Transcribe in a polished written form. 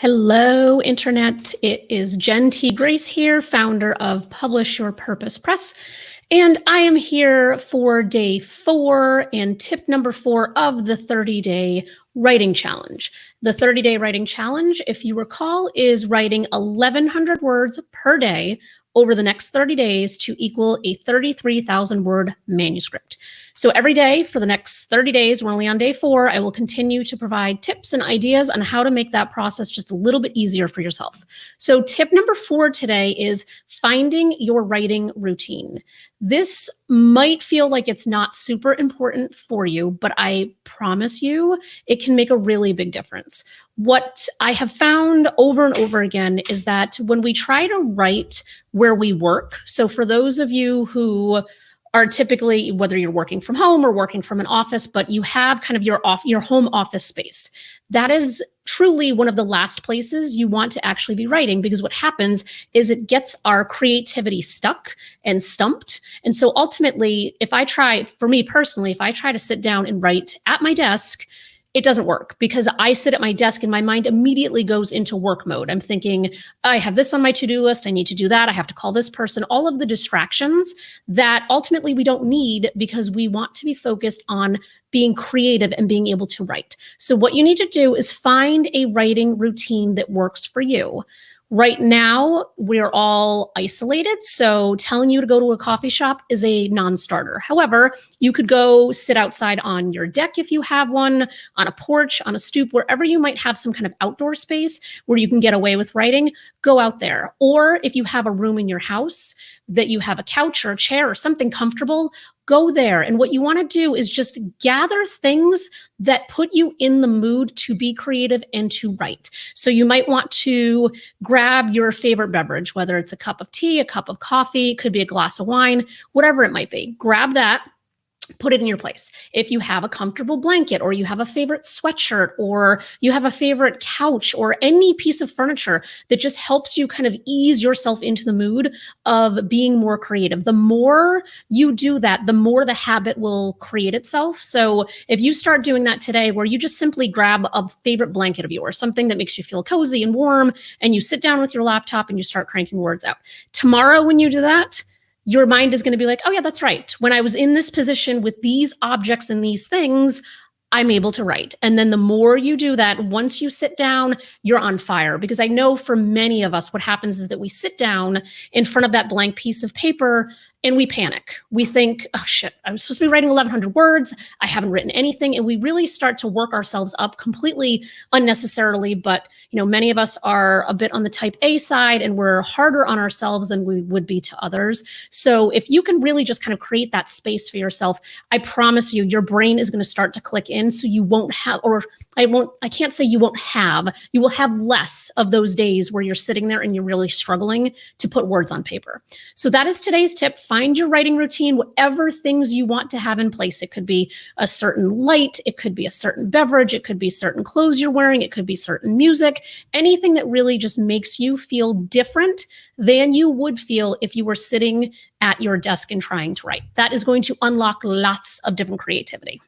Hello, Internet. It is Jenn T. Grace here, founder of Publish Your Purpose Press. And I am here for day 4 and tip number 4 of the 30-day writing challenge. The 30-day writing challenge, if you recall, is writing 1,100 words per day over the next 30 days to equal a 33,000 word manuscript. So every day for the next 30 days, we're only on day 4, I will continue to provide tips and ideas on how to make that process just a little bit easier for yourself. So tip number 4 today is finding your writing routine. This might feel like it's not super important for you, but I promise you it can make a really big difference. What I have found over and over again is that when we try to write where we work, so for those of you who are typically, whether you're working from home or working from an office, but you have kind of your home office space, that is truly one of the last places you want to actually be writing, because what happens is it gets our creativity stuck and stumped. And so ultimately, for me personally, if I try to sit down and write at my desk, it doesn't work, because I sit at my desk and my mind immediately goes into work mode. I'm thinking, I have this on my to-do list. I need to do that. I have to call this person. All of the distractions that ultimately we don't need, because we want to be focused on being creative and being able to write. So what you need to do is find a writing routine that works for you. Right now, we're all isolated, so telling you to go to a coffee shop is a non-starter. However, you could go sit outside on your deck if you have one, on a porch, on a stoop, wherever you might have some kind of outdoor space where you can get away with writing, go out there. Or if you have a room in your house that you have a couch or a chair or something comfortable, go there. And what you want to do is just gather things that put you in the mood to be creative and to write. So you might want to grab your favorite beverage, whether it's a cup of tea, a cup of coffee, it could be a glass of wine, whatever it might be. Grab that. Put it in your place. If you have a comfortable blanket, or you have a favorite sweatshirt, or you have a favorite couch, or any piece of furniture that just helps you kind of ease yourself into the mood of being more creative. The more you do that, the more the habit will create itself. So if you start doing that today, where you just simply grab a favorite blanket of yours, something that makes you feel cozy and warm, and you sit down with your laptop and you start cranking words out. Tomorrow, when you do that, your mind is going to be like, oh yeah, that's right. When I was in this position with these objects and these things, I'm able to write. And then the more you do that, once you sit down, you're on fire. Because I know for many of us, what happens is that we sit down in front of that blank piece of paper and we panic. We think, oh shit, I was supposed to be writing 1,100 words. I haven't written anything. And we really start to work ourselves up completely unnecessarily. But many of us are a bit on the type A side, and we're harder on ourselves than we would be to others. So if you can really just kind of create that space for yourself, I promise you, your brain is going to start to click in. So you won't have, or I can't say you won't have, you will have less of those days where you're sitting there and you're really struggling to put words on paper. So that is today's tip. Find your writing routine, whatever things you want to have in place. It could be a certain light, it could be a certain beverage, it could be certain clothes you're wearing, it could be certain music, anything that really just makes you feel different than you would feel if you were sitting at your desk and trying to write. That is going to unlock lots of different creativity.